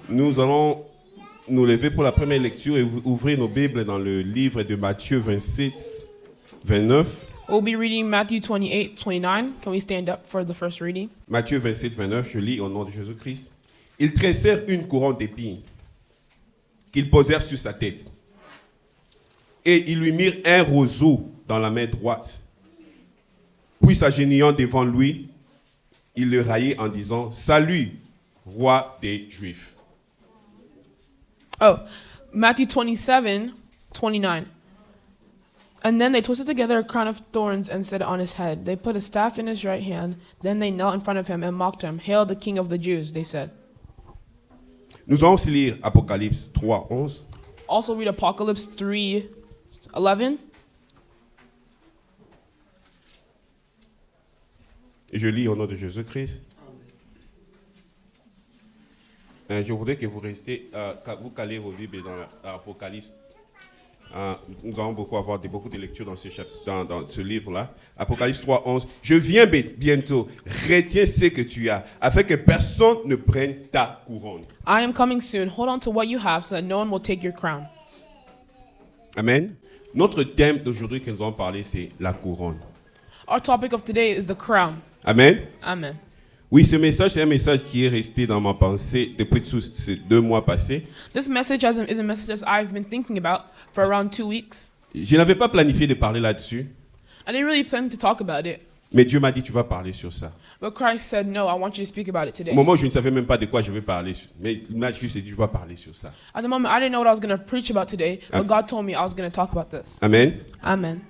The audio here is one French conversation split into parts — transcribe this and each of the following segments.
Nous allons nous lever pour la première lecture et ouvrir nos Bibles dans le livre de Matthieu 27, 29. We'll be reading Matthew 28, 29. Can we stand up for the first reading? Matthieu 27, 29, je lis au nom de Jésus-Christ. Ils tressèrent une couronne d'épines qu'ils posèrent sur sa tête. Et ils lui mirent un roseau dans la main droite. Puis s'agenouillant devant lui, ils le raillaient en disant « Salut, roi des Juifs !» Oh, Matthew 27, 29. And then they twisted together a crown of thorns and set it on his head. They put a staff in his right hand. Then they knelt in front of him and mocked him. Hail the King of the Jews, they said. Nous allons aussi lire Apocalypse 3, 11. Also read Apocalypse 3, 11. Et je lis au nom de Jésus-Christ. Je voudrais que vous restiez, vous calez vos Bibles dans l'Apocalypse. Nous allons avoir beaucoup de lectures dans ce livre-là. Apocalypse 3, 11. Je viens bientôt. Retiens ce que tu as, afin que personne ne prenne ta couronne. I am coming soon. Hold on to what you have so that no one will take your crown. Amen. Notre thème d'aujourd'hui que nous allons parler, c'est la couronne. Our topic of today is the crown. Amen. Amen. Oui, ce message, c'est un message qui est resté dans ma pensée depuis tous ces 2 mois passés. This message is a message that I've been thinking about for around 2 weeks. Je n'avais pas planifié de parler là-dessus, I didn't really plan to talk about it, mais Dieu m'a dit, tu vas parler sur ça. but Christ said, no, I want you to speak about it Au today. moment où je ne savais même pas de quoi je vais parler, mais il m'a juste dit, tu vas parler sur ça. At the moment, I didn't know what I was going to preach about today, but God told me I was going to talk about this. Amen. Amen.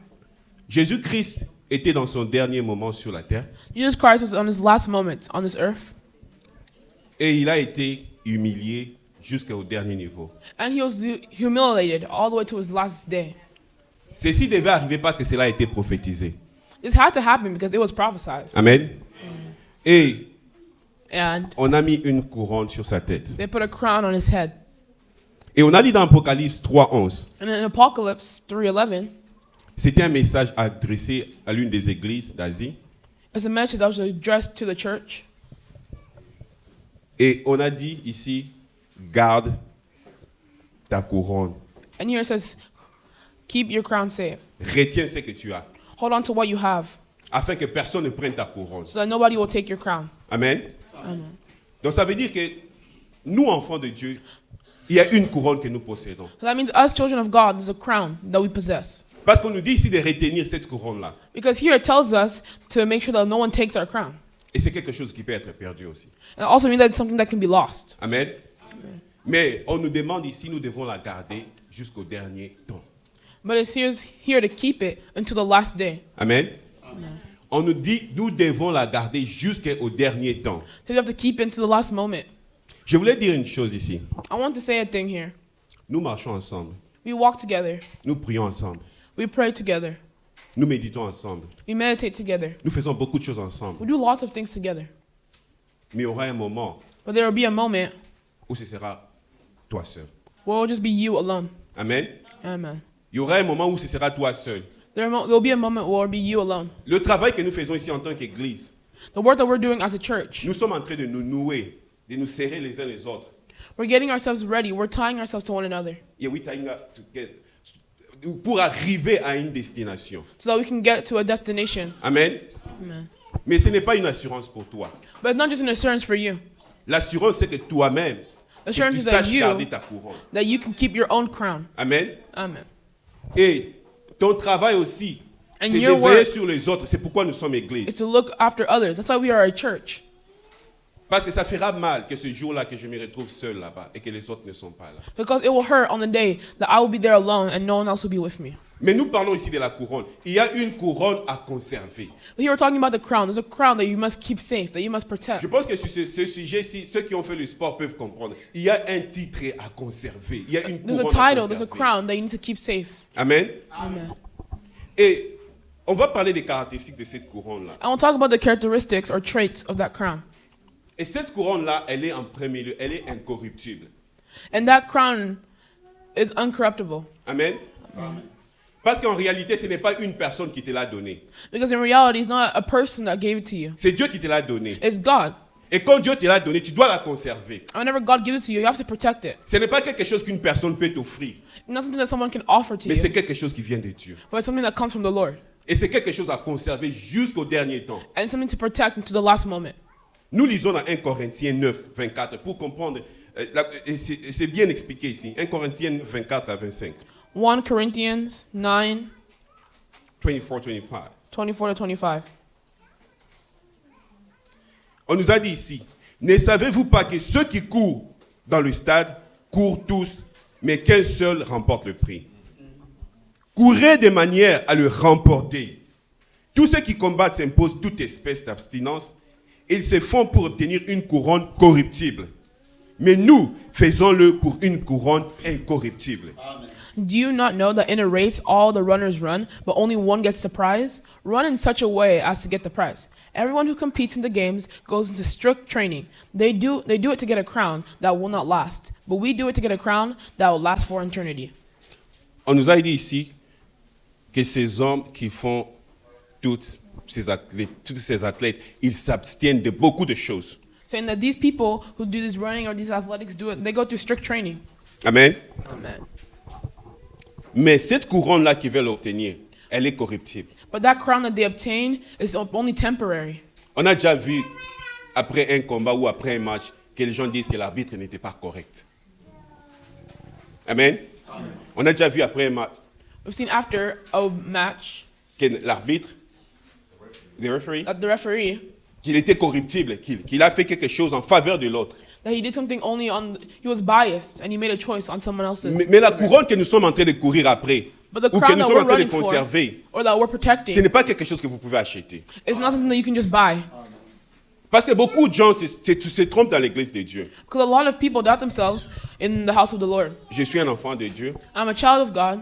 Jésus-Christ était dans son dernier moment sur la terre Jesus Christ was on his last moment on this earth, et il a été humilié jusqu'au dernier niveau. and he was humiliated all the way to his last day. Ceci devait arriver parce que cela a été prophétisé. This had to happen because it was prophesied. Amen. Et And on a mis une couronne sur sa tête. they put a crown on his head. Et on a lu dans Apocalypse 3, 11. And in Apocalypse 3:11, C'était un message adressé à l'une des églises d'Asie. it's a message that was addressed to the church. Et on a dit ici, garde ta couronne. And here it says, keep your crown safe. Retiens ce que tu as, Hold on to what you have afin que personne ne prenne ta couronne. so that nobody will take your crown. Amen. Amen. Donc ça veut dire que nous, enfants de Dieu, il y a une couronne que nous possédons. So that means us children of God, there's a crown that we possess. Parce qu'on nous dit ici de retenir cette couronne-là. Because here it tells us to make sure that no one takes our crown. Et c'est quelque chose qui peut être perdu aussi. And it also means that it's something that can be lost. Amen. Mais on nous demande ici, nous devons la garder jusqu'au dernier temps. But it's here to keep it until the last day. Amen. On nous dit, nous devons la garder jusqu'au dernier temps. So you have to keep it until the last moment. Je voulais dire une chose ici. I want to say a thing here. Nous marchons ensemble. We walk together. Nous prions ensemble. We pray together. Nous méditons ensemble. We meditate together. Nous faisons beaucoup de choses ensemble. We do lots of things together. Mais il y aura un moment But there will be a moment où ce sera toi seul. where it will just be you alone. Amen. Amen. Il y aura un moment où ce sera toi seul. There will be a moment where it will be you alone. Le travail que nous faisons ici en tant qu'Église, The work that we're doing as a church, nous sommes en train de nous nouer, de nous serrer les uns les autres. we're getting ourselves ready. We're tying ourselves to one another Yeah, we tying up together pour arriver à une destination. so that we can get to a destination. Amen. Amen. Mais ce n'est pas une assurance pour toi. But it's not just an assurance for you. L'assurance, c'est que toi-même, que Assurance tu is that saches garder you, ta couronne. that you can keep your own crown. Amen. Amen. Et ton travail aussi, And c'est de your veiller work sur les autres. C'est pourquoi nous sommes is Église. to look after others. That's why we are a church. Parce que ça fera mal que ce jour-là, que je me retrouve seul là-bas et que les autres ne sont pas là. Because it will hurt on the day that I will be there alone and no one else will be with me. Mais nous parlons ici de la couronne. Il y a une couronne à conserver. But here we're talking about the crown. There's a crown that you must keep safe, that you must protect. Je pense que sur ce sujet-ci, ceux qui ont fait le sport peuvent comprendre. Il y a un titre à conserver. Il y a une There's a couronne à title, there's a conserver. crown that you need to keep safe. Amen. Amen. Et on va parler des caractéristiques de cette couronne-là. I want to talk about the characteristics or traits of that crown. Et cette couronne-là, elle est en premier lieu, elle est incorruptible. And that crown is uncorruptible. Amen. Parce qu'en réalité, ce n'est pas une personne qui te l'a donné. Because in reality, it's not a person that gave it to you. C'est Dieu qui te l'a donné. It's God. Et quand Dieu te l'a donné, tu dois la conserver. And whenever God gives it to you, you have to protect it. Ce n'est pas quelque chose qu'une personne peut t'offrir, It's not something that someone can offer to mais you, c'est quelque chose qui vient de Dieu. but it's something that comes from the Lord. Et c'est quelque chose à conserver jusqu'au dernier temps. And it's something to protect until the last moment. Nous lisons dans 1 Corinthiens 9, 24 pour comprendre. Et c'est bien expliqué ici. 1 Corinthiens 24 à 25. 1 Corinthians 9, 24, 25. 24 to 25. On nous a dit ici, ne savez-vous pas que ceux qui courent dans le stade courent tous, mais qu'un seul remporte le prix. Courez de manière à le remporter. Tous ceux qui combattent s'imposent toute espèce d'abstinence. Ils se font pour obtenir une couronne corruptible. Mais nous, faisons-le pour une couronne incorruptible. Do you not know that in a race all the runners run, but only one gets the prize? Run in such a way as to get the prize. Everyone who competes in the games goes into strict training. They do it to get a crown that will not last, but we do it to get a crown that will last for eternity. On nous a dit ici que ces hommes qui font tous ces athlètes, ils s'abstiennent de beaucoup de choses. Saying that these people who do this running or these athletics they go through strict training. Amen. Amen. Mais cette couronne-là qu'ils veulent obtenir, elle est corruptible. But that crown that they obtain is only temporary. On a déjà vu, après un combat ou après un match, que les gens disent que l'arbitre n'était pas correct. Amen. On a déjà vu après un match We've seen after a match que l'arbitre, le referee, that the referee qu'il était corruptible, qu'il a fait quelque chose en faveur de l'autre. that he did something he was biased and he made a choice on someone else's. Mais la couronne que nous sommes en train de courir après, But the ou que crown nous that sommes en we're train de running for conserver, or that we're ce protecting n'est pas quelque chose que vous pouvez acheter. is not something that you can just buy. Parce que beaucoup de gens se trompent dans l'église de Dieu. Because a lot of people doubt themselves in the house of the Lord. Je suis un enfant de Dieu, I'm a child of God,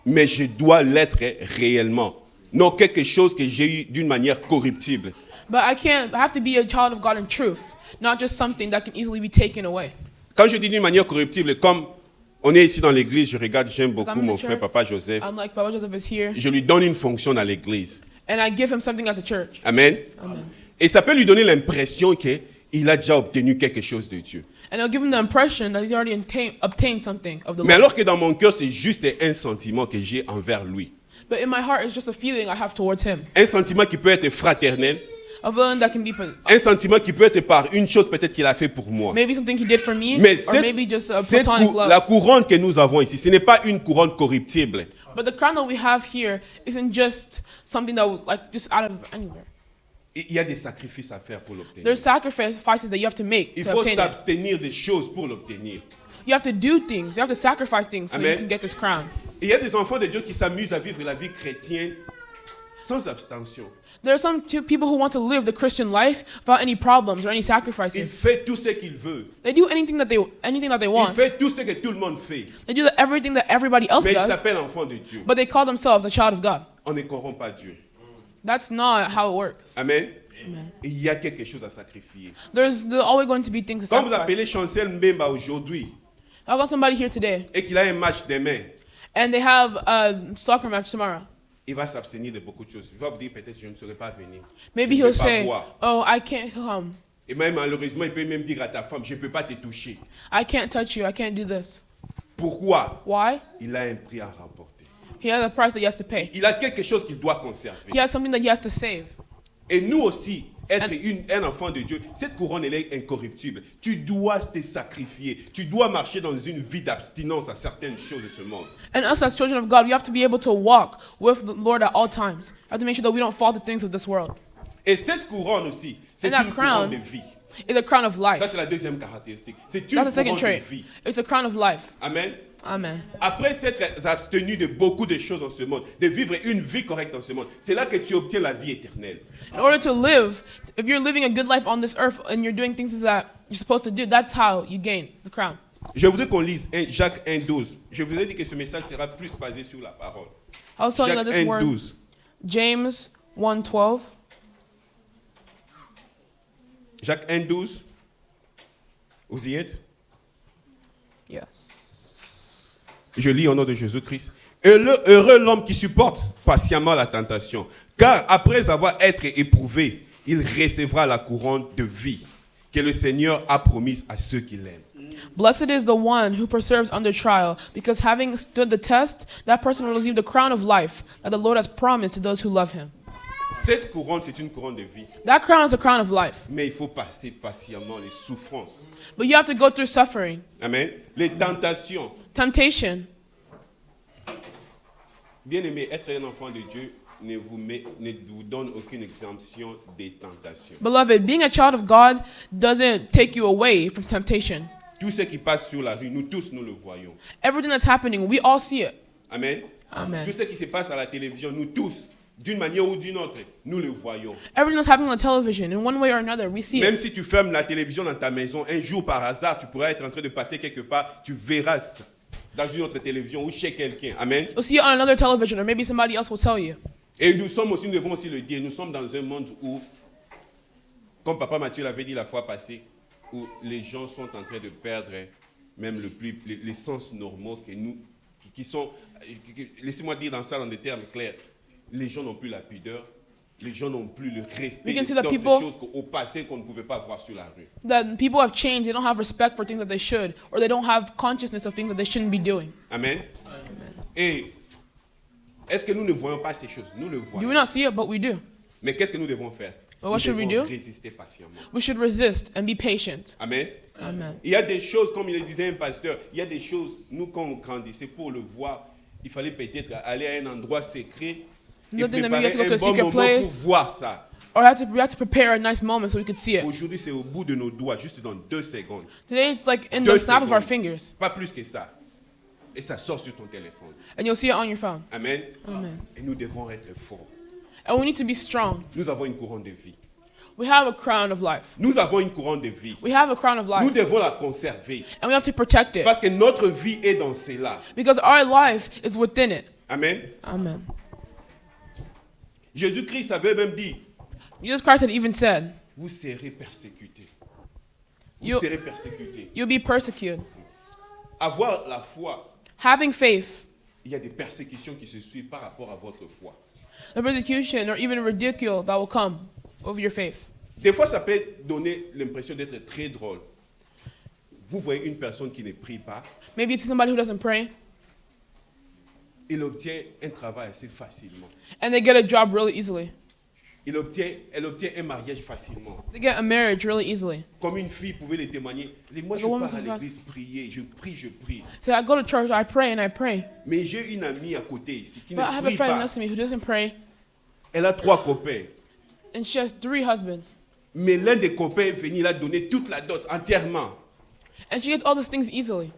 mais je dois l'être réellement. Non quelque chose que j'ai eu d'une manière corruptible. but I have to be a child of God in truth, not just something that can easily be taken away. Quand je dis d'une manière corruptible, comme on est ici dans l'église, j'aime beaucoup Comme in mon the frère, church. Papa Joseph. I'm like, Baba Joseph is here, Je lui donne une fonction dans l'église. and I give him something at the church. Amen. Amen. Et ça peut lui donner l'impression qu'il a déjà obtenu quelque chose de Dieu. And it'll give him the impression that he's already obtained something of the Mais Lord. alors que dans mon cœur, c'est juste un sentiment que j'ai envers lui. But in my heart, it's just a feeling I have towards him. Un sentiment qui peut être fraternel. A feeling that can be Un sentiment qui peut être par une chose peut-être qu'il a fait pour moi. maybe something he did for me, Mais or maybe just a cette platonic la love. couronne que nous avons ici, ce n'est pas une couronne corruptible. But the crown that we have here isn't just something that just out of anywhere. Il y a des sacrifices à faire pour l'obtenir. There's sacrifices that you have to make Il to faut obtain it. s'abstenir des choses pour l'obtenir. You have to do things. You have to sacrifice things so Amen. you can get this crown. Il y a des enfants de Dieu qui s'amusent à vivre la vie chrétienne sans abstention. There are some people who want to live the Christian life without any problems or any Il sacrifices. fait tout ce qu'il veut. They do anything that they Il want. fait tout ce que tout le monde fait. They do everything that everybody else Mais il does, s'appelle enfant de Dieu. but they call themselves a child of God. On ne corrompt pas Dieu. That's not how it works. Amen. Et il y a quelque chose à sacrifier. There's always going to be things to Quand vous appelez sacrifice. Chancel Mbemba aujourd'hui I've got somebody here today, et qu'il a un match demain, and they have a soccer match tomorrow. il va s'abstenir de beaucoup de choses. Il va vous dire peut-être je ne saurais pas venir. Maybe Je ne he'll vais pas say, boire. "Oh, I can't come. Et même malheureusement, il peut même dire à ta femme, je ne peux pas te toucher. I can't touch you. I can't do this." Pourquoi? Why? Il a un prix à remporter. He has a price that he has to pay. Il a quelque chose qu'il doit conserver. He has something that he has to save. Et nous aussi, être un enfant de Dieu, cette couronne, elle est incorruptible. Tu dois te sacrifier. Tu dois marcher dans une vie d'abstinence à certaines choses de ce monde. And us as children of God, we have to be able to walk with the Lord at all times. We have to make sure that we don't fall to things of this world. Et cette couronne aussi, c'est And that une couronne crown de vie. It's a crown of life. Ça, c'est la deuxième caractéristique. C'est une That's the second couronne de trait. vie. It's a crown of life. Amen. Amen. Après s'être abstenu de beaucoup de choses dans ce monde, de vivre une vie correcte dans ce monde, c'est là que tu obtiens la vie éternelle. In order to live, if you're living a good life on this earth and you're doing things that you're supposed to do, that's how you gain the crown. Je voudrais qu'on lise Jacques 1,12. Je vous ai dit que ce message sera plus basé sur la parole. I was telling you Jacques that this word, 1,12. James 1:12. Jacques 1,12. Vous y êtes? Yes. Je lis au nom de Jésus-Christ. Heureux l'homme qui supporte patiemment la tentation, car après avoir été éprouvé, il recevra la couronne de vie que le Seigneur a promise à ceux qui l'aiment. Blessed is the one who perseveres under trial, because having stood the test, that person will receive the crown of life that the Lord has promised to those who love him. Cette couronne, c'est une couronne de vie. That crown is a crown of life. Mais il faut passer patiemment les souffrances. But you have to go through suffering, Amen. Les tentations. temptation. Bien-aimé, être un enfant de Dieu ne vous donne aucune exemption des tentations. Beloved, being a child of God doesn't take you away from temptation. Tout ce qui passe sur la rue, nous tous, nous le voyons. Everything that's happening, we all see it. Amen. Amen. Tout ce qui se passe à la télévision, nous tous, d'une manière ou d'une autre, nous le voyons. Everything that's happening on television, in one way or another, we see Même it. si tu fermes la télévision dans ta maison, un jour par hasard, tu pourras être en train de passer quelque part, tu verras ça dans une autre télévision ou chez quelqu'un. Amen. You'll see it on another television, or maybe somebody else will tell you. Et nous devons aussi le dire, nous sommes dans un monde où, comme Papa Mathieu l'avait dit la fois passée, où les gens sont en train de perdre même les sens normaux que nous, qui sont, laissez-moi dire dans des termes clairs, les gens n'ont plus la pudeur, les gens n'ont plus le respect We can see that d'autres people- choses qu'au passé qu'on ne pouvait pas voir sur la rue. That people have changed, they don't have respect for things that they should, or they don't have consciousness of things that they shouldn't be doing. Amen. Et est-ce que nous ne voyons pas ces choses? Nous le Do we voyons. not see it? But we do. Mais qu'est-ce que nous devons faire? But what Nous should we devons do? résister patiemment. We should resist and be patient. Amen. Amen. Il y a des choses, comme il le disait un pasteur, il y a des choses, nous quand on grandissait, pour le voir, il fallait peut-être aller à un endroit secret et Something that maybe you préparer have to go to un a bon secret moment place. pour voir ça. Or we have to prepare a nice moment so we could see it. Aujourd'hui, c'est au bout de nos doigts, juste dans 2 secondes. Today it's like in Deux the snap of our secondes. fingers, Pas plus que ça. Et ça sort sur ton téléphone. and you'll see it on your phone. Amen. Amen. Et nous devons être forts. And we need to be strong. Nous avons une couronne de vie. We have a crown of life. Nous avons une couronne de vie. We have a crown of Nous life, devons la conserver. and we have to protect it Parce que notre vie est dans cela. because our life is within it. Amen. Amen. Jésus-Christ avait même dit, Jesus Christ had even said, vous serez persécutés. Vous You- serez persécutés. "You'll be persecuted." Avoir la foi, Having faith, il y a des persécutions qui se suivent par rapport à votre foi. the persecution or even ridicule that will come over your faith. Des fois, ça peut donner l'impression d'être très drôle. Vous voyez une personne qui ne prie pas, Maybe you see somebody who doesn't pray, il obtient un travail assez facilement. and they get a job really easily. Elle obtient un mariage facilement. They get a marriage really easily. Comme une fille pouvait le témoigner. Moi, je The woman pars à who got- l'église prier, je prie. So I go to church, I pray and I pray. Mais j'ai une amie à côté ici qui But I ne have a prie friend pas. next to me who doesn't pray, Elle a 3 copains. and she has 3 husbands. Mais l'un des copains est venu, il a donné toute la dot entièrement. And she gets all these things easily.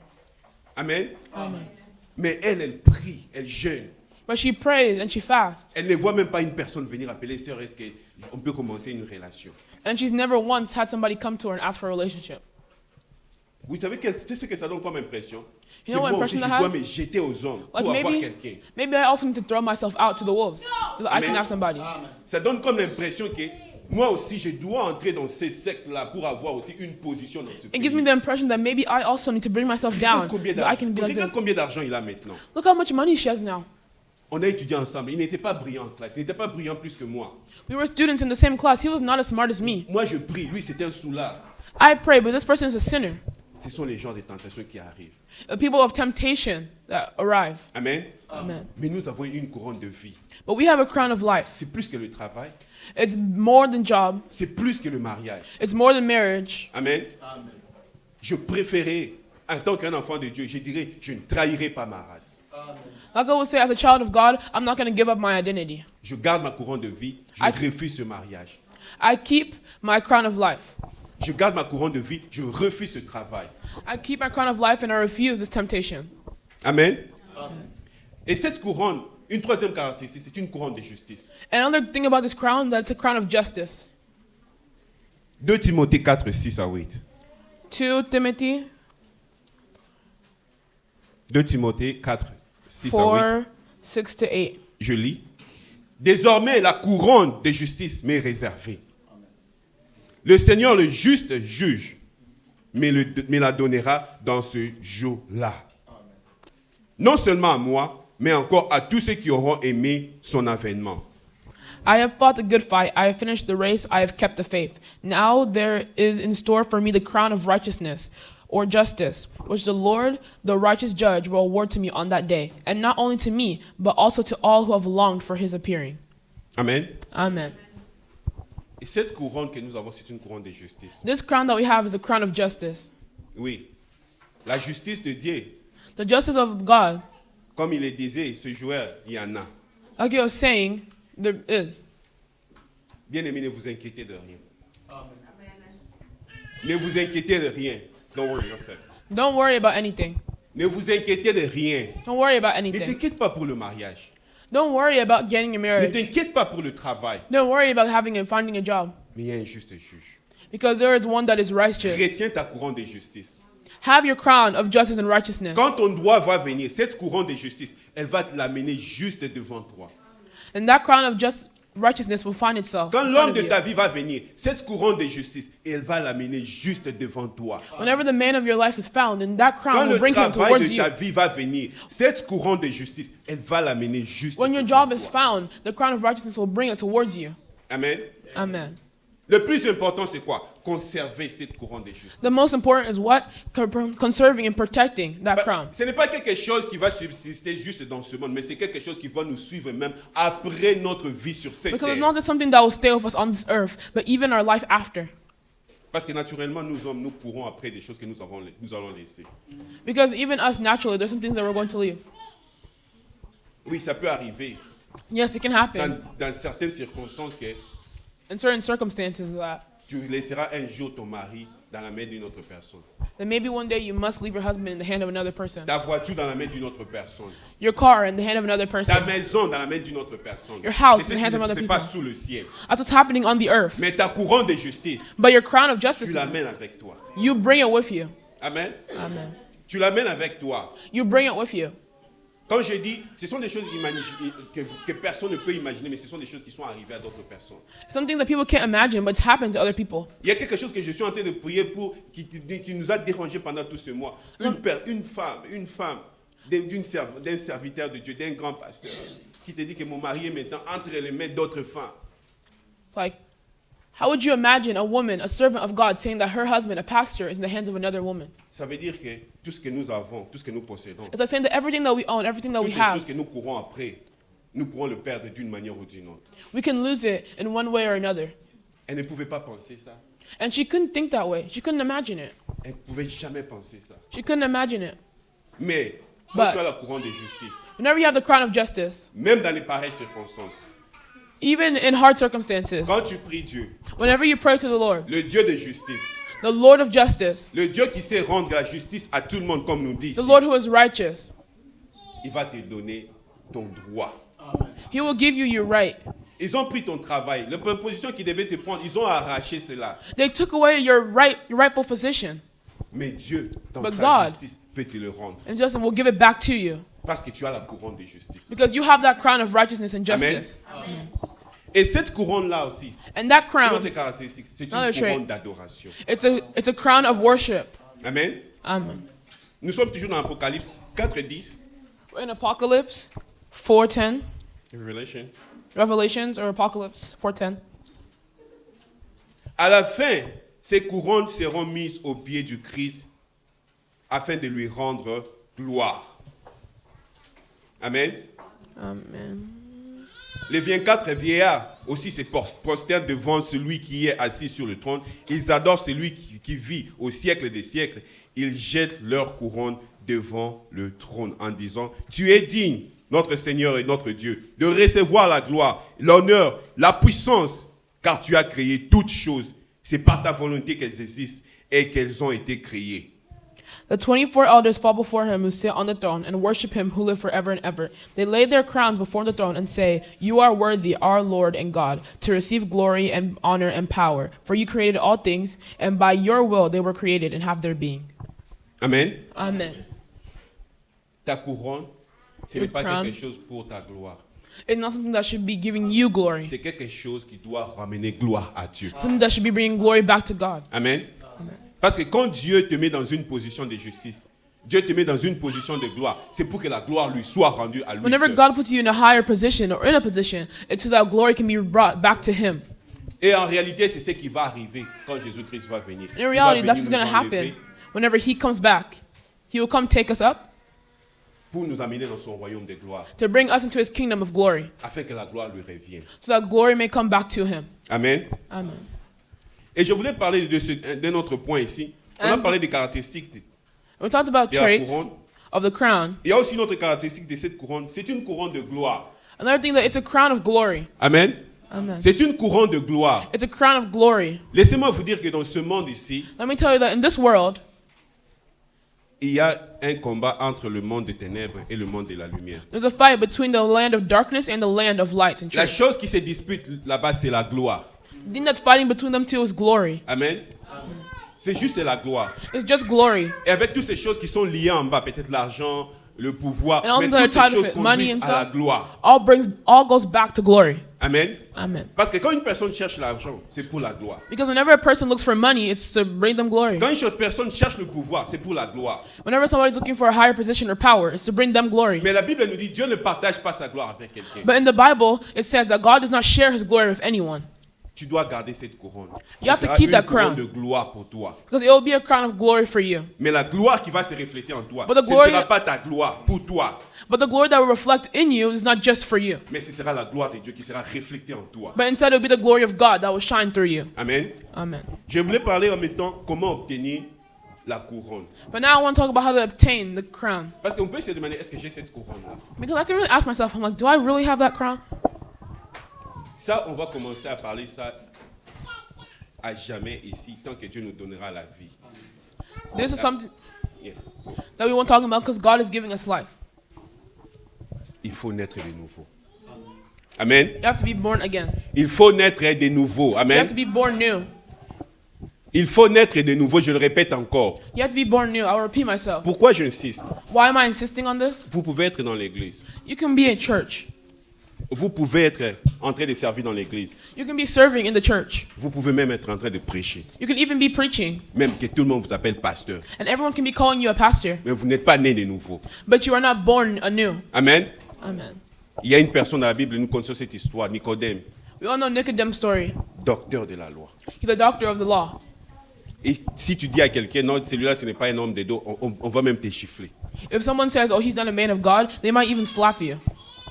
Amen. Amen. Mais elle prie, elle jeûne. But she prays and she fasts. Elle ne voit même pas une personne venir appeler sœur, est-ce qu'on peut commencer une relation? And she's never once had somebody come to her and ask for a relationship. Vous savez c'est ce que ça donne comme impression? You know what moi aussi, impression je that dois has? me jeter aux hommes Like pour avoir maybe, quelqu'un. maybe I also need to throw myself out to the wolves so that I can Amen. have somebody. Ça donne comme l'impression que moi aussi, je dois entrer dans ces sectes-là pour avoir aussi une position dans ce It pays. gives me the impression that maybe I also need to bring myself down Regarde combien so that I can be like regarde this. combien d'argent il a maintenant. Look how much money she has now. On a étudié ensemble. Il n'était pas brillant en classe. Il n'était pas brillant plus que moi. We were students in the same class. He was not as smart as me. Moi, je prie. Lui, c'est un soulard. I pray, but this person is a sinner. Ce sont les gens des tentations qui arrivent. The people of temptation that arrive. Amen. Amen. Mais nous avons une couronne de vie. But we have a crown of life. C'est plus que le travail. It's more than job. C'est plus que le mariage. It's more than marriage. Amen. Je préférais, en tant qu'un enfant de Dieu, je dirais, je ne trahirai pas ma race. Like I would say, as a child of God, I'm not going to give up my identity. Je garde ma couronne de vie. Je I- refuse ce mariage. I keep my crown of life. Je garde ma couronne de vie. Je refuse ce travail. I keep my crown of life and I refuse this temptation. Amen. Et cette couronne, une troisième caractéristique, c'est une couronne de justice. Another thing about this crown, that it's a crown of justice. 2 Timothée 4, 6 à 8. 2 Timothy 2 Timothée 4, 6 à 8. 4, 6 to 8. Je lis. Désormais, la couronne de justice m'est réservée. Le Seigneur, le juste juge, me la donnera dans ce jour-là. Non seulement à moi, mais encore à tous ceux qui auront aimé son avènement. I have fought the good fight. I have finished the race. I have kept the faith. Now there is in store for me the crown of righteousness or justice, which the Lord, the righteous judge, will award to me on that day. And not only to me, but also to all who have longed for his appearing. Amen. Amen. Et cette couronne que nous avons, c'est une couronne de justice. This crown that we have is a crown of justice. Oui. La justice de Dieu, The justice of God, comme il le disait, ce joueur, il y en a. like he was saying, there is. Bien-aimés, ne vous inquiétez de rien. Ne vous inquiétez de rien. Don't worry yourself. Don't worry about anything. Ne vous inquiétez de rien. Don't worry about Ne anything. t'inquiète pas pour le mariage. Don't worry about getting a Ne marriage. t'inquiète pas pour le travail. Don't worry about having and finding a job. Mais il y a un juste juge. Because there is one that is righteous. Retiens ta couronne de justice. Have your crown of justice and righteousness. Quand ton droit va venir, cette couronne de justice, elle va te l'amener juste devant toi. And that crown of righteousness will find itself. Quand in l'homme front de of ta you. vie va venir, cette couronne de justice, elle va l'amener juste devant toi. Whenever the man of your life is found, and that Quand crown le will bring him travail towards de you. ta vie va venir, cette couronne de justice, elle va l'amener juste When your devant job is toi. found, the crown of righteousness will bring it towards you. Amen. Amen. Le plus important, c'est quoi? Conserver cette couronne de justice. The most important is what? Conserving and protecting that crown. Ce n'est pas quelque chose qui va subsister juste dans ce monde, mais c'est quelque chose qui va nous suivre même après notre vie sur cette Because it's terre. not just something that will stay with us on this earth, but even our life after. Parce que naturellement, nous hommes, nous courons après des choses que nous allons laisser. Because even us naturally, there's some things that we're going to leave. Oui, ça peut arriver Yes, it can happen dans certaines circonstances que in certain circumstances that tu laisseras un jour ton mari dans la main d'une autre personne. maybe one day you must leave your husband in the hand of another person. Ta voiture dans la main d'une autre personne. Your car in the hand of another Ta person. maison dans la main d'une autre personne. Your house C'est- in the hands of other c'est pas people. sous le ciel. That's what's happening on the earth. Mais ta couronne de justice, But your crown of tu justice, l'amènes avec toi. you bring it with you. Amen. Amen. Tu l'amènes avec toi. You bring it with you. Quand je dis, ce sont des choses que personne ne peut imaginer, mais ce sont des choses qui sont arrivées à d'autres personnes. Something that people can't imagine, but it's happened to other people. Il y a quelque chose que je suis en train de prier pour, qui nous a dérangé pendant tout ce mois. Une femme d'un serviteur de Dieu, d'un grand pasteur, qui te dit que mon mari est maintenant entre les mains d'autres femmes. It's like, how would you imagine a woman, a servant of God, saying that her husband, a pastor, is in the hands of another woman? Ça veut dire que tout ce que nous avons, tout ce que nous possédons, It's like saying that everything that we own, everything that toutes we les choses have, que nous courons après, nous pourrons le perdre d'une manière ou d'une autre. we can lose it in one way or another. Elle ne pouvait pas penser ça. And she couldn't think that way. She couldn't imagine it. Elle ne pouvait jamais penser ça. She couldn't imagine it. Mais quand But- tu as la couronne de justice, Whenever you have the crown of justice, même dans les pareilles circonstances, even in hard circumstances, quand tu pries Dieu, whenever you pray to the Lord, le Dieu de justice, the Lord of justice, le Dieu qui sait rendre la justice à tout le monde, comme nous dit the ici, Lord who is righteous, il va te donner ton droit. he will give you your right. Ils ont pris ton travail. La proposition qu'ils devaient te prendre, ils ont arraché cela. They took away your rightful position. Mais Dieu, dans But sa God- justice, peut te le rendre. And Justin will give it back to you. Parce que tu as la couronne de justice. Because you have that crown of righteousness and Amen. justice. Et cette couronne-là aussi, And that une crown, autre caractéristique, c'est une Another trait. couronne d'adoration. it's a crown of worship. Amen. Amen. Nous sommes toujours dans Apocalypse 4:10. We're in Apocalypse 4:10. Revelation. Revelations or Apocalypse 4:10. À la fin, ces couronnes seront mises aux pieds du Christ afin de lui rendre gloire. Amen. Amen. Les 24 vieillards aussi se prosternent devant celui qui est assis sur le trône. Ils adorent celui qui vit au siècle des siècles. Ils jettent leur couronne devant le trône en disant, tu es digne, notre Seigneur et notre Dieu, de recevoir la gloire, l'honneur, la puissance, car tu as créé toutes choses. C'est par ta volonté qu'elles existent et qu'elles ont été créées. The 24 elders fall before him who sit on the throne and worship him who live forever and ever. They lay their crowns before the throne and say, you are worthy, our Lord and God, to receive glory and honor and power. For you created all things, and by your will they were created and have their being. Amen. Amen. Ta couronne, ce Your n'est pas crown. quelque chose pour ta gloire. It's not something that should be giving you glory. C'est quelque chose qui doit ramener gloire à Dieu. Something that should be bringing glory back to God. Amen. Parce que quand Dieu te met dans une position de justice, Dieu te met dans une position de gloire, c'est pour que la gloire lui soit rendue à lui Whenever seul. God puts you in a higher position or in a position, it's so that glory can be brought back to Him. Et en réalité, c'est ce qui va arriver quand Jésus-Christ va venir. In Il va reality, that's venir what's going to nous happen. enlever Whenever He comes back, He will come take us up pour nous amener dans son royaume de gloire, to bring us into His kingdom of glory, afin que la gloire lui revienne. so that glory may come back to Him. Amen. Amen. Et je voulais parler d'un autre point ici. On a And- parlé des caractéristiques We talked about de la traits couronne. of the crown. Il y a aussi une autre caractéristique de cette couronne. C'est une couronne de gloire. Another thing, that it's a crown of glory. Amen. Amen. C'est une couronne de gloire. It's a crown of glory. Laissez-moi vous dire que dans ce monde ici, Let me tell you that in this world, il y a un combat entre le monde des ténèbres et le monde de la lumière. there's a fight between the land of darkness and the land of light and La truth. chose qui se dispute là-bas, c'est la gloire. The thing that's fighting between them two is glory. Amen. C'est juste la gloire. It's just glory. Et avec toutes ces choses qui sont liées en bas, peut-être l'argent, le pouvoir, And all mais the other toutes ces side of choses it, money conduisent and à la stuff. gloire. All goes back to glory. Amen. Amen. Parce que quand une personne cherche l'argent, c'est pour la gloire. Because whenever a person looks for money, it's to bring them glory. Quand une personne cherche le pouvoir, c'est pour la gloire. Whenever somebody's looking for a higher position or power, it's to bring them glory. Mais la Bible nous dit Dieu ne partage pas sa gloire avec quelqu'un. But in the Bible, it says that God does not share His glory with anyone. Tu dois garder cette couronne. You have Ce to sera keep une that couronne crown. de gloire pour toi. Because it will be a crown of glory for you. Mais la gloire qui va se refléter en toi, But the ce ne glory- sera pas ta gloire pour toi, But the glory that will reflect in you is not just for you. mais ce sera la gloire de Dieu qui sera reflétée en toi. But instead, it will be the glory of God that will shine through you. Amen. Amen. Je voulais parler en même temps comment obtenir la couronne. But now I want to talk about how to obtain the crown. Parce qu'on peut se demander, est-ce que j'ai cette couronne-là? Because I can really ask myself, I'm like, do I really have that crown? Ça, on va commencer à parler ça à jamais ici, tant que Dieu nous donnera la vie. This is something Yeah. that we won't talk about because God is giving us life. Il faut naître de nouveau. Amen. You have to be born again. Il faut naître de nouveau. You have Amen. to be born new. Il faut naître de nouveau, je le répète encore. You have to be born new. I will repeat myself. Pourquoi j'insiste? Why am I insisting on this? Vous pouvez être dans l'église. You can be in church. Vous pouvez être en train de servir dans l'église. You can be serving in the church. Vous pouvez même être en train de prêcher. You can even be preaching. Même que tout le monde vous appelle pasteur. And everyone can be calling you a pastor. Mais vous n'êtes pas né de nouveau. But you are not born anew. Amen. Amen. Il y a une personne dans la Bible, nous connaissons cette histoire, Nicodème, We all know Nicodemus' story. docteur de la loi. He's the doctor of the law. Et si tu dis à quelqu'un, non, celui-là, ce n'est pas un homme de dos, on va même te gifler. If someone says, oh, he's not a man of God, they might even slap you.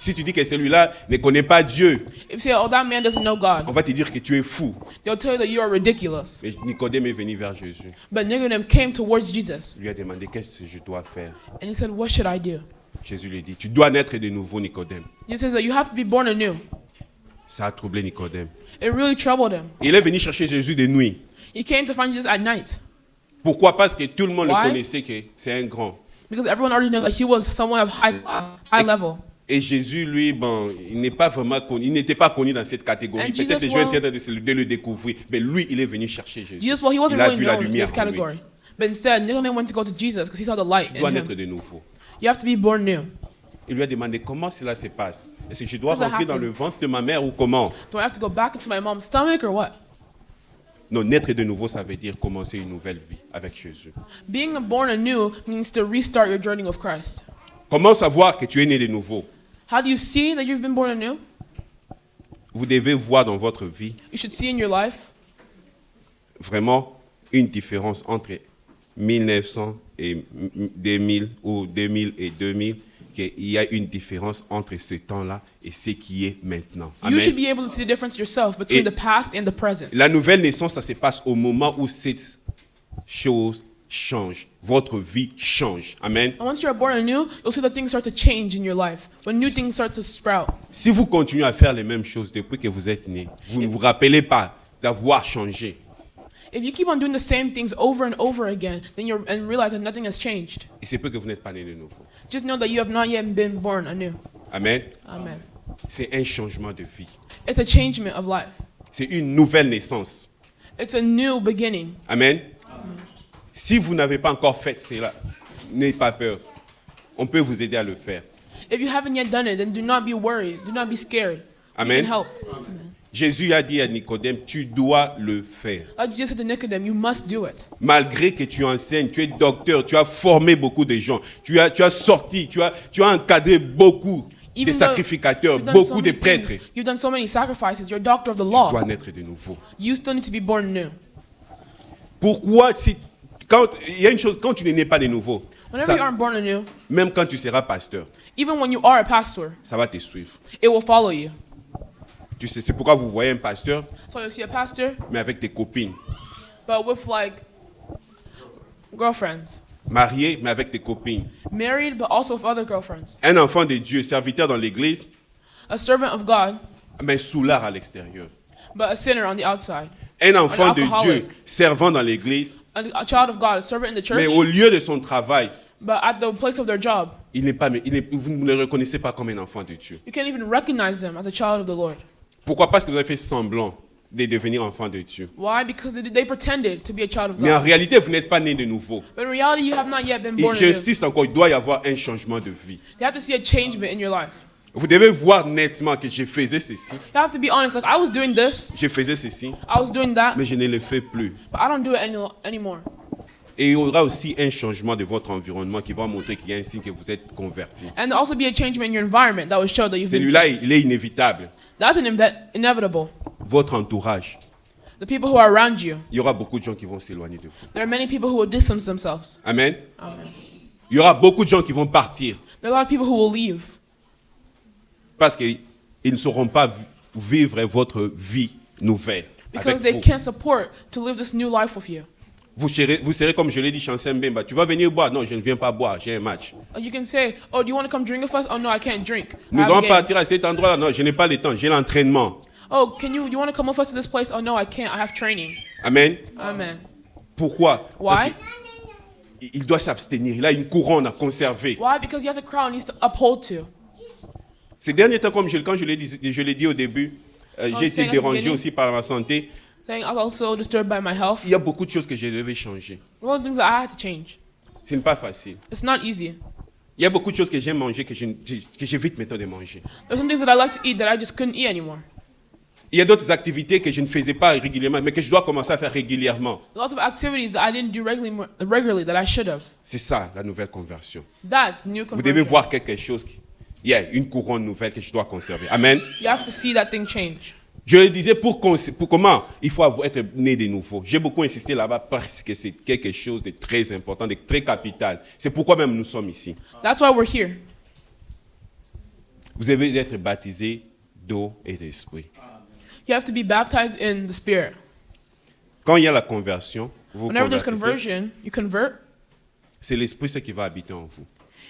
Si tu dis que celui-là ne connaît pas Dieu, If you say, oh, that man doesn't know on God, va te dire que tu es fou. they'll tell you that you are ridiculous. Mais Nicodème est venu vers Jésus. But Nicodemus came towards Jesus, Il lui a demandé, qu'est-ce que je dois faire? and he said, what should I do? Jésus lui dit, tu dois naître de nouveau, Nicodème. Jesus says that you have to be born anew. Ça a troublé Nicodème. It really troubled him. Il est venu chercher Jésus de nuit. He came to find Jesus at night Pourquoi? Parce que tout le monde le Why? connaissait que c'est un grand. because everyone already knew that he was someone of high class, high level. Et Jésus, lui, bon, il n'est pas vraiment connu, il n'était pas connu dans cette catégorie. And Peut-être Jesus, les gens well- étaient en train de le découvrir, mais lui, il est venu chercher Jésus. Jesus, well, he wasn't Il a really vu la known in lumière this en lui. category. But instead, Nicodemus went to go to Jesus because he saw the light Tu dois in naître him. de nouveau. You have to be born new. Il lui a demandé comment cela se passe. Est-ce que je dois Does that rentrer dans happen? le ventre de ma mère ou comment? Do I have to go back into my mom's stomach or what? Non, naître de nouveau, ça veut dire commencer une nouvelle vie avec Jésus. Being born anew means to restart your journey with Christ. Comment savoir que tu es né de nouveau? How do you see that you've been born anew? Vous devez voir dans votre vie You should see in your life vraiment une différence entre 1900 et 2000 ou 2000 et 2000, qu'il y a une différence entre ce temps-là et ce qui est maintenant. You should Amen. be able to see the difference yourself between Et- the past and the present. La nouvelle naissance, ça se passe au moment où cette chose change. Votre vie change. Amen. And once you're born anew, you'll see that things start to change in your life. When new things start to sprout. Si vous continuez à faire les mêmes choses depuis que vous êtes né, vous ne vous rappelez pas d'avoir changé. If you keep on doing the same things over and over again, then you're and realize that nothing has changed. Et c'est peu que vous n'êtes pas né de nouveau. Just know that you have not yet been born anew. Amen. Amen. C'est un changement de vie. It's a changement of life. C'est une nouvelle naissance. It's a new beginning. Amen. Si vous n'avez pas encore fait cela, n'ayez pas peur. On peut vous aider à le faire. If you haven't yet done it, then do not be worried. Do not be scared. We Amen. can help. Jésus a dit à Nicodème, tu dois le faire. Like Jesus said to Nicodemus, you must do it. Malgré que tu enseignes, tu es docteur, tu as formé beaucoup de gens, tu as sorti, tu as encadré beaucoup de Even though sacrificateurs, you've done beaucoup so de many prêtres. things, you've done so many sacrifices, you're a doctor of the Tu law. dois naître de nouveau. You still need to be born new. Pourquoi quand il y a une chose, quand tu ne nais pas de nouveau, Whenever ça- you aren't born anew, même quand tu seras pasteur, even when you are a pastor, ça va te suivre. it will follow you. Tu sais, c'est pourquoi vous voyez un pasteur, So you see a pastor, mais avec tes copines. but with like girlfriends. Marié, mais avec tes copines. Married, but also with other girlfriends. Un enfant de Dieu, serviteur dans l'église, A servant of God, mais soulard à l'extérieur. but a sinner on the outside. Un enfant An de Dieu, alcoholic. servant dans l'église, A child of God, a servant in the church, mais au lieu de son travail, but at the place of their job, vous ne le reconnaissez pas comme un enfant de Dieu. you can't even recognize them as a child of the Lord. Pourquoi? Parce que vous avez fait semblant de devenir enfant de Dieu. Why? Because they pretended to be a child of Mais en God. réalité, vous n'êtes pas né de nouveau. But in reality, you have not yet been Et born anew. j'insiste encore, il doit y avoir un changement de vie. You have to see a changement in your life. Vous devez voir nettement que je faisais ceci, You have to be honest. Like, I was doing this, je faisais ceci, I was doing that, mais je ne le fais plus. but I don't do it anymore. Et il y aura aussi un changement de votre environnement qui va montrer qu'il y a un signe que vous êtes converti. And there'll also be a changement in your environment that will show that you've been. Celui-là, il est inévitable. That's inevitable. Votre entourage. The people who are around you. Il y aura beaucoup de gens qui vont s'éloigner de vous. There are many people who will distance themselves. Amen. Amen. Il y aura beaucoup de gens qui vont partir There are a lot of people who will leave parce qu'ils ne sauront pas vivre votre vie nouvelle avec because they vous. can't support to live this new life with you. Vous serez comme je l'ai dit, Chancel Mbemba. Tu vas venir boire? Non, je ne viens pas boire, j'ai un match. Or you can say, "Oh, do you want to come drink with us?" "Oh no, I can't drink. I Nous have a allons game." partir à cet endroit-là. Non, je n'ai pas le temps, j'ai l'entraînement. "Oh, you want to come with us to this place?" "Oh no, I can't. I have training." Amen. Amen. Pourquoi? Parce Why? qu'il doit s'abstenir. Il a une couronne à conserver. Why? Because he has a crown he needs to uphold to. Ces derniers temps, quand je l'ai dit au début, j'ai c'est été la dérangé beginning. aussi par ma santé. Saying I was also disturbed by my health. Il y a beaucoup de choses que je devais changer. A lot of things that I had to change. Ce n'est pas facile. It's not easy. Il y a beaucoup de choses que j'aime manger que j'évite maintenant de manger. There's some things that I like to eat that I just couldn't eat anymore. Il y a d'autres activités que je ne faisais pas régulièrement, mais que je dois commencer à faire régulièrement. A lot of activities that I didn't do regularly that I should have. C'est ça, la nouvelle conversion. That's new Vous devez conversion. voir quelque chose. Il y a une couronne nouvelle que je dois conserver. Amen. You have to see that thing change. Je le disais pour comment il faut être né de nouveau. J'ai beaucoup insisté là-bas parce que c'est quelque chose de très important, de très capital. C'est pourquoi même nous sommes ici. That's why we're here. Vous devez être baptisé d'eau et d'esprit. You have to be baptized in the Spirit. Quand il y a la conversion, vous Whenever there's convertissez, conversion, you convert. c'est l'esprit ce qui va habiter en vous.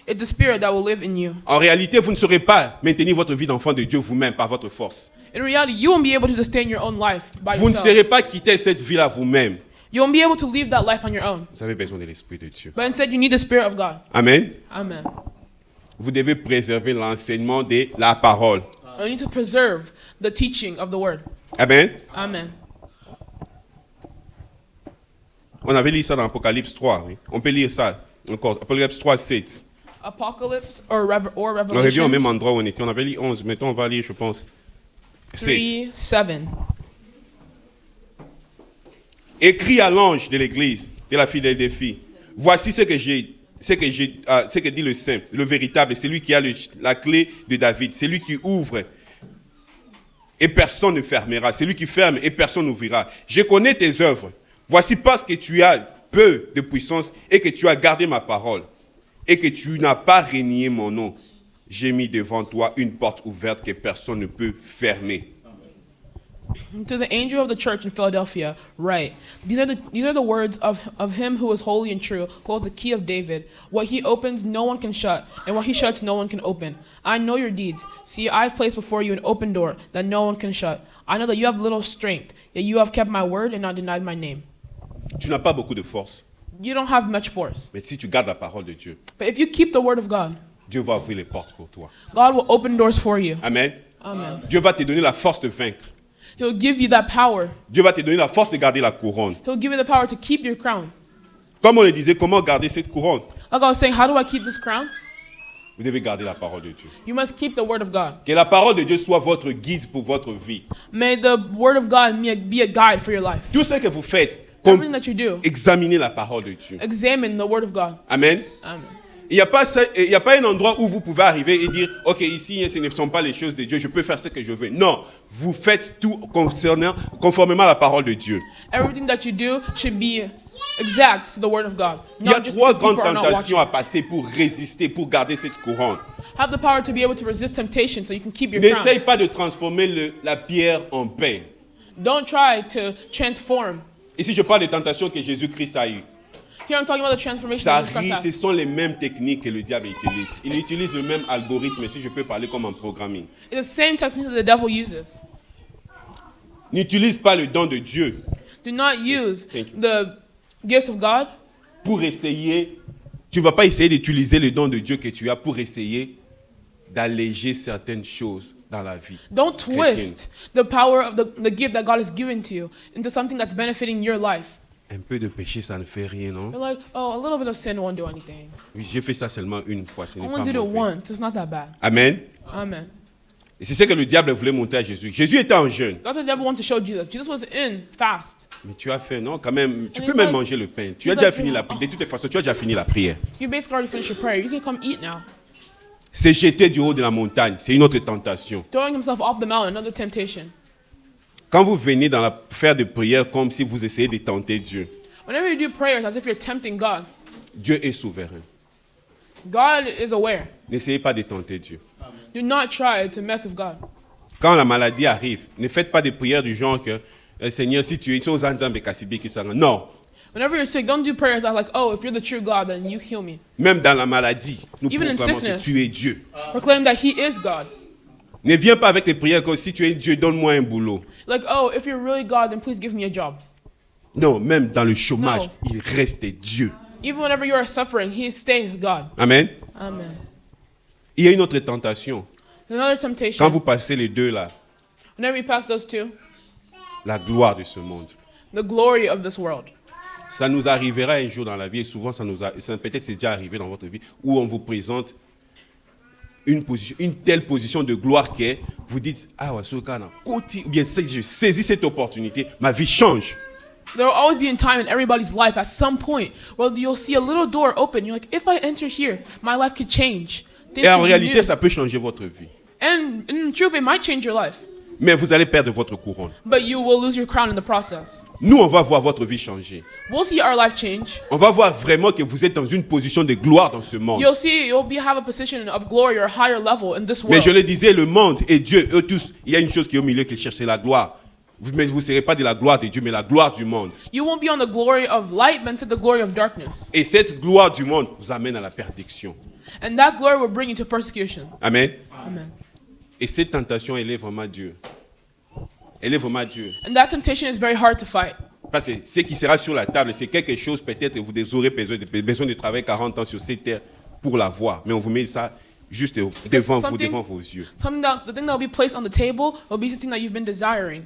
It's the Spirit that will live in you. En réalité, vous ne saurez pas maintenir votre vie d'enfant de Dieu vous-même par votre force. In reality, you won't be able to sustain your own life by Vous ne yourself. serez pas quitter cette vie-là vous-même. You won't be able to live that life on your own. Vous avez besoin de l'esprit de Dieu. But instead, you need the Spirit of God. Amen. Amen. Vous devez préserver l'enseignement de la parole. You need to preserve the teaching of the Word. Amen. Amen. On avait lu ça dans Apocalypse 3. Oui. On peut lire ça encore. Apocalypse 3, 7. Apocalypse or On revient au même Revelation endroit où on était. On avait lu 11. Maintenant, on va lire, je pense, 7. 3:7. Écrit à l'ange de l'église de la Philadelphie. Voici ce que dit le saint, le véritable, celui qui a la clé de David, celui qui ouvre et personne ne fermera, celui qui ferme et personne n'ouvrira. Je connais tes œuvres. Voici parce que tu as peu de puissance et que tu as gardé ma parole et que tu n'as pas renié mon nom. J'ai mis devant toi une porte ouverte que personne ne peut fermer. To the angel of the church in Philadelphia, write: These are the words of him who is holy and true, who holds the key of David. What he opens, no one can shut, and what he shuts, no one can open. I know your deeds. See, I've placed before you an open door that no one can shut. I know that you have little strength, yet you have kept my word and not denied my name. Tu n'as pas beaucoup de force, You don't have much force, mais si tu gardes la parole de Dieu, but if you keep the word of God, Dieu va ouvrir les portes pour toi. God will open doors for you. Amen. Amen. Dieu va te donner la force de vaincre. He'll give you that power. Dieu va te donner la force de garder la couronne. He'll give you the power to keep your crown. Comme on le disait, comment garder cette couronne? Like I was saying, how do I keep this crown? Vous devez garder la parole de Dieu. You must keep the word of God. Que la parole de Dieu soit votre guide pour votre vie. May the word of God be a guide for your life. Tout ce que vous faites, Everything that you do, examinez la parole de Dieu. examine the word of God. Amen. Amen. Il n'y a pas un endroit où vous pouvez arriver et dire, ok, ici, ce ne sont pas les choses de Dieu, je peux faire ce que je veux. Non, vous faites tout conformément à la parole de Dieu. Everything that you do should be exact to the word of God. Il y a Not just 3 because grandes people are not tentations watching. à passer pour résister, pour garder cette couronne. Have the power to be able to resist temptation so you can keep your crown. N'essaye pas de transformer la pierre en pain. Don't try to transform. Ici, je parle des tentations que Jésus-Christ a eues. Here I'm talking about the transformation Ça of Jesus arrive, Christ. ce sont les mêmes techniques que le diable utilise. Il utilise le même algorithme, si je peux parler comme en programming. It's the same technique that the devil uses. N'utilise pas le don de Dieu Do not use Thank you. the gifts of God pour essayer. Tu ne vas pas essayer d'utiliser le don de Dieu que tu as pour essayer d'alléger certaines choses dans la vie. Don't chrétienne. twist the power of the gift that God has given to you into something that's benefiting your life. Un peu de péché, ça ne fait rien, non? You're like, oh, a little bit of sin won't do anything. Oui, j'ai fait ça seulement une fois, ce I n'est pas only did it mauvais. once. It's not that bad. Amen. Amen. Et c'est ce que le diable voulait montrer à Jésus. Jésus était en jeûne. That's what the devil wanted to show Jesus. Jesus was in fast. Mais tu as fait, non? Quand même, tu And peux he's même like- manger le pain. Tu he's as déjà like, fini la prière. De toute façon, tu as déjà fini la prière. You basically already finished your prayer. You can come eat now. Se jeter du haut de la montagne, c'est une autre tentation. Throwing himself off the mountain, another temptation. Quand vous venez dans la faire de prière comme si vous essayez de tenter Dieu, Whenever you do prayers as if you're tempting God, Dieu est souverain. God is aware. N'essayez pas de tenter Dieu. Do not try to mess with God. Quand la maladie arrive, ne faites pas des prières du genre que Seigneur, si tu es aux Anzambe Kassibi qui s'en non. Whenever you're sick, don't do prayers that like, oh, if you're the true God, then you heal me. Même dans la maladie, nous Even in proclamons que sickness. tu es Dieu. Proclaim that He is God. Ne viens pas avec tes prières comme si tu es Dieu, donne-moi un boulot. Like, oh, if you're really God, then please give me a job. Non, même dans le chômage, Non. il reste Dieu. Even whenever you are suffering, He stays God. Amen. Amen. Il y a une autre tentation. There's another Quand temptation. vous passez les deux là, Whenever you pass those two, la gloire de ce monde. the glory of this world. Ça nous arrivera un jour dans la vie, et souvent peut-être c'est déjà arrivé dans votre vie, où on vous présente une telle position de gloire que vous dites, ah ouais, ou bien je saisis cette opportunité, ma vie change. There will always be a time in everybody's life at some point where you'll see a little door open. You're like, if I enter here, my life could change. Things Et en could be réalité, new. ça peut changer votre vie. And in truth, it might change your life. Mais vous allez perdre votre couronne. But you will lose your crown in the process. Nous, on va voir votre vie changer. We'll see our life change. On va voir vraiment que vous êtes dans une position de gloire dans ce monde. Have a position of glory or higher level in this Mais world. je le disais, le monde et Dieu, eux tous, il y a une chose qui est au milieu qui cherche, c'est la gloire. Mais vous ne serez pas de la gloire de Dieu, mais la gloire du monde. You won't be on the glory of light, but instead the glory of darkness. Et cette gloire du monde vous amène à la perdition. And that glory will bring you to persecution. Amen. Amen. Et cette tentation, elle est vraiment Dieu. Elle est vraiment Dieu. And that temptation is very hard to fight. Parce que ce qui sera sur la table, c'est quelque chose, peut-être vous aurez besoin de travailler 40 ans sur cette terre pour la voir. Mais on vous met ça juste devant vous, devant vos yeux. The thing that will be placed on the table will be something that you've been desiring.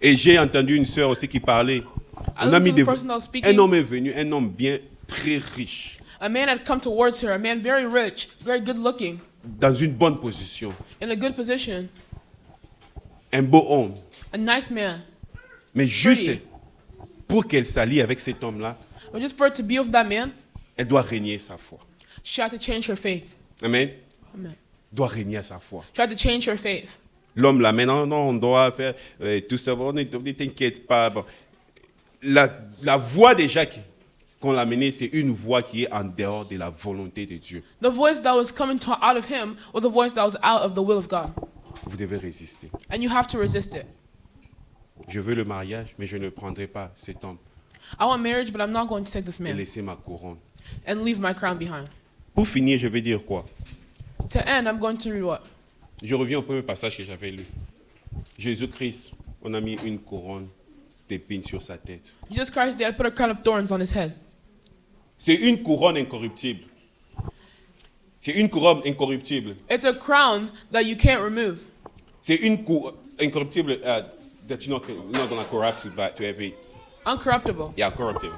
Et j'ai entendu une sœur aussi qui parlait. On a mis un homme est venu, un homme bien très riche, A man had come towards her, a man very rich, very good looking, dans une bonne position, in a good position, un beau homme. a nice man. Mais juste Pretty. pour qu'elle s'allie avec cet homme-là, But just for her to be with that man, elle doit régner sa foi. she had to change her faith. Amen. Amen. Doit régner sa foi. She had to change her faith. L'homme là, maintenant, non, on doit faire tout ça. Bon, ne t'inquiète pas. Bon. La voie déjà qu'on l'a menée, c'est une voie qui est en dehors de la volonté de Dieu. The voice that was coming out of him was a voice that was out of the will of God. Vous devez résister. And you have to resist it. Je veux le mariage, mais je ne prendrai pas cet homme I want marriage, but I'm not going to take this et man laisser ma couronne. and leave my crown behind. Pour finir, je vais dire quoi? To end, I'm going to read what? Je reviens au premier passage que j'avais lu. Jésus-Christ, on a mis une couronne d'épines sur sa tête. Jesus Christ did put a crown of thorns on his head. C'est une couronne incorruptible. C'est une couronne incorruptible. It's a crown that you can't remove. C'est une couronne incorruptible that you're not going to corrupt to every. Uncorruptible. Yeah, corruptible.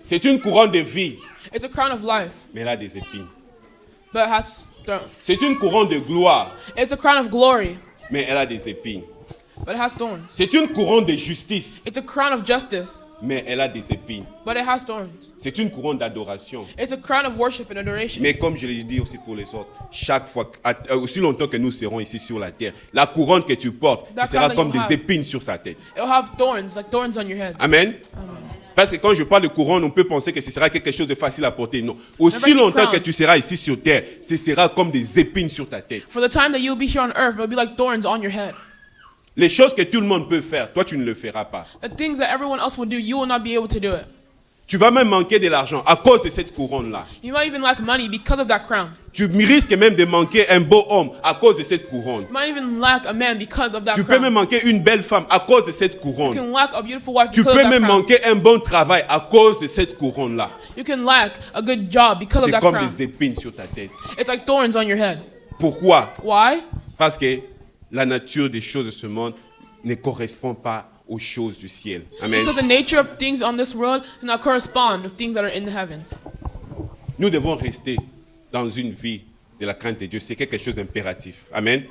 C'est une couronne de vie, It's a crown of life, mais elle a des épines. but it has thorns. C'est une couronne de gloire, It's a crown of glory, mais elle a des épines. but it has thorns. C'est une couronne de justice, It's a crown of justice, mais elle a des épines. but it has thorns. C'est une couronne d'adoration. It's a crown of worship and adoration. Mais comme je l'ai dit aussi pour les autres, chaque fois, aussi longtemps que nous serons ici sur la terre, la couronne que tu portes, ce That sera crown that comme you des have. épines sur sa tête. It'll have thorns, like thorns on your head. Amen. Parce que quand je parle de couronne, on peut penser que ce sera quelque chose de facile à porter. Non. Aussi Never say longtemps crown. que tu seras ici sur terre, ce sera comme des épines sur ta tête. For the time that you'll be here on earth, it'll be like thorns on your head. Les choses que tout le monde peut faire, toi tu ne le feras pas. The things that everyone else will do, you will not be able to do it. Tu vas même manquer de l'argent à cause de cette couronne-là. You might even lack money because of that crown. Tu risques même de manquer un beau homme à cause de cette couronne. You might even lack a man because of that Tu peux même crown. manquer une belle femme à cause de cette You couronne. can lack a beautiful wife Tu because peux of that même crown. manquer un bon travail à cause de cette couronne-là. You can lack a good job because of C'est that comme crown. des épines sur ta tête. It's like thorns on your head. Pourquoi? Why? Parce que la nature des choses de ce monde ne correspond pas aux choses du ciel. Amen. Because the nature of things on this world do not correspond with things that are in the heavens. Nous devons rester dans une vie de la crainte de Dieu. C'est quelque chose d'impératif. Amen.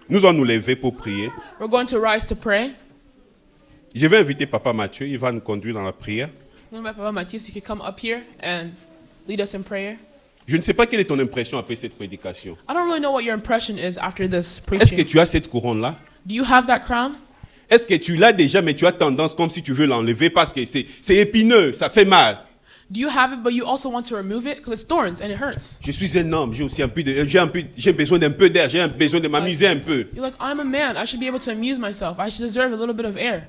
Nous allons nous lever pour prier. We're going to rise to pray. Je vais inviter Papa Mathieu. Il va nous conduire dans la prière. Papa Matthias, you can come up here and lead us in prayer. Je ne sais pas quelle est ton impression après cette prédication. I don't really know what your impression is after this Est-ce que preaching. tu as cette couronne-là? Do you have that crown? Est-ce que tu l'as déjà, mais tu as tendance comme si tu veux l'enlever parce que c'est épineux, ça fait mal. Do you have it, but you also want to remove it because it's thorns and it hurts? Je suis un homme, j'ai aussi j'ai besoin d'un peu d'air, j'ai besoin de m'amuser un peu. You're like, I'm a man. I should be able to amuse myself. I should deserve a little bit of air.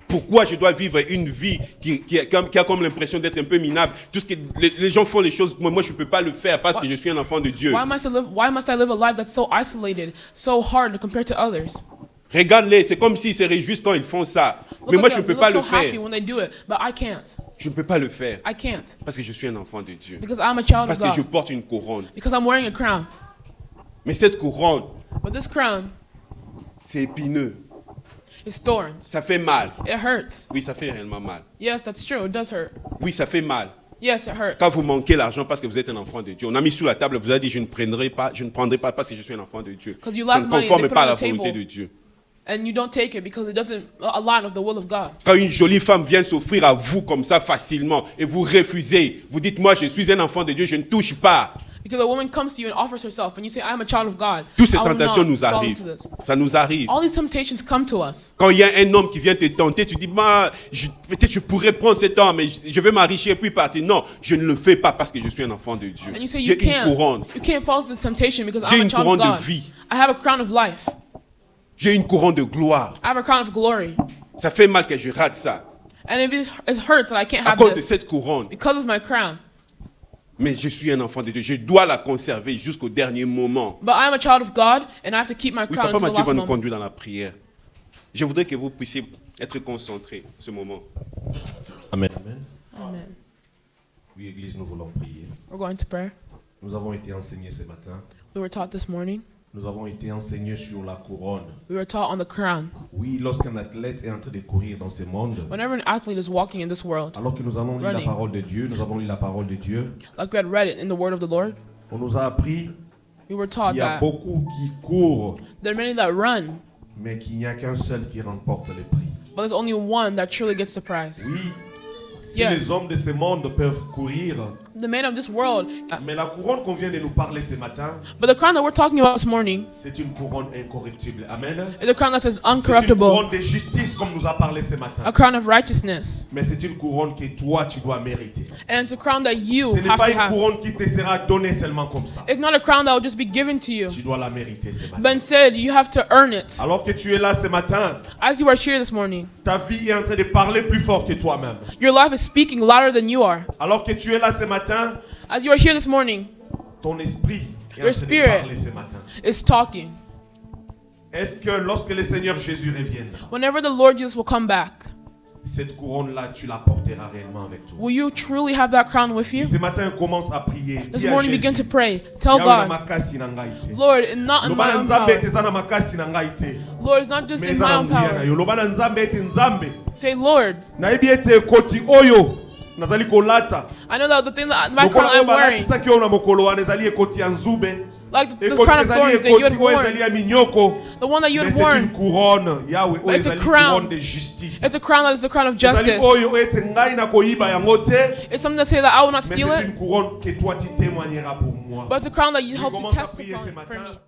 Pourquoi je dois vivre une vie qui a comme l'impression d'être un peu minable? Tout ce que les gens font les choses, moi je ne peux pas le faire parce que je suis un enfant de Dieu. Why must I live a life that's so isolated, so hard compared to others? Regarde-les, c'est comme s'ils se réjouissent quand ils font ça. Mais Look moi at je ne them. peux They pas look le so happy faire. when they do it, but I can't. Je ne peux pas le faire I can't parce que je suis un enfant de Dieu. because I'm a child Parce of que je God. porte une couronne. Because I'm wearing a crown. Mais cette couronne, But this crown c'est épineux. is thorns. Ça fait mal. It hurts. Oui, ça fait réellement mal. Yes, that's true. It does hurt. Oui, ça fait mal. Yes, it hurts. Quand vous manquez l'argent parce que vous êtes un enfant de Dieu, on a mis sur la table, vous avez dit je ne prendrai pas parce que je suis un enfant de Dieu. 'Cause you Ça lack ne money, conforme they put pas à it on la the volonté table. de Dieu. And you don't take it because it doesn't align with the will of God. Quand une jolie femme vient s'offrir à vous comme ça facilement et vous refusez, vous dites moi je suis un enfant de Dieu, je ne touche pas. Because a woman comes to you and offers herself, and you say, I'm a child of God. Toutes ces I will tentations not nous fall arrivent. into this. Ça nous arrive. All these temptations come to us. Quand il y a un homme qui vient te tenter, tu dis peut-être je pourrais prendre cet homme, mais je vais m'enrichir et puis partir. Non, je ne le fais pas parce que je suis un enfant de Dieu. And you say J'ai une couronne. you can't fall into temptation because J'ai I'm a une child of couronne de God. vie. I have a crown of life. J'ai une couronne de gloire. I have a crown of glory. Ça fait mal que je rate ça And it hurts that I can't à have cause de this cette couronne. because of my crown. Mais je suis un enfant de Dieu. Je dois la conserver jusqu'au dernier moment. But I'm a child of God, and I have to keep my Oui, crown Papa until the Mathieu last va nous moment. conduire dans la prière. Je voudrais que vous puissiez être concentrés à ce moment. Amen. Amen. Amen. Oui, Église, nous voulons prier. We're going to pray. Nous avons été enseignés ce matin. We were taught this morning. Nous avons été enseignés sur la couronne. We were taught on the crown. Oui, lorsqu'un athlète est en train de courir dans ce monde, Whenever an athlete is walking in this world, alors que nous avons lu la Running. parole de Dieu, nous avons lu la parole de Dieu, like we had read it in the word of the Lord, on nous a appris we were taught qu'il y a that beaucoup qui courent, there are many that run, mais qu'il n'y a qu'un seul qui remporte le prix. but there's only one that truly gets the prize. Oui, si Yes. les hommes de ce monde peuvent courir, The men of this world, mais la couronne qu'on vient de nous parler ce matin, but the crown that we're talking about this morning c'est une couronne incorruptible. Amen. is a crown that says C'est une uncorruptible, couronne de justice comme nous a parlé ce matin. a crown of righteousness, Mais c'est une couronne que toi, tu dois mériter. and it's a crown that you Ce n'est have pas to une have. couronne qui te sera donnée seulement comme ça. It's not a crown that will just be given to you, Tu dois la mériter ce matin. but instead you have to earn it. Alors que tu es là ce matin, As you are here this morning, ta vie est en train de parler plus fort que toi-même. your life is speaking louder than you are. Alors que tu es là ce matin, As you are here this morning, ton esprit est Your en train de spirit. parler ce matin. it's talking. Est-ce que lorsque le Seigneur Jésus reviendra, Whenever the Lord Jesus will come back, cette couronne-là, tu la porteras réellement avec toi? will you truly have that crown with you? Ce matin, commence à prier. This Dis à morning, Jésus, begin to pray. Tell Yawe na God, makasi na ngai te. Lord, it's not in Loba my na own Nzambe power. ete eza na makasi na ngai te. Lord, it's not just Mais in eza my na own nguya na power. yo. Loba na Nzambe ete Nzambe. Say, Lord, Nayebi ete ekoti oyo nazali kolata I know that the thing that my crown lokola oyo I'm wearing, balatisaki oyo na mokolo wana ezali ekoti ya nzube, like the ekoti crown of ezali thorns that you ekoti had oyo ezali worn, ya minyoko, the one that you mais had c'est une worn. couronne Yahweh oyo It's a ezali crown. couronne de justice. It's a crown that is the crown of ezali justice. oyo ete ngai na koyiba yango te, It's something to say that I will not mais steal c'est it, une couronne que toi tu témoigneras pour moi. but it's a crown that you Je help to commence à prier testify ce for matin. me.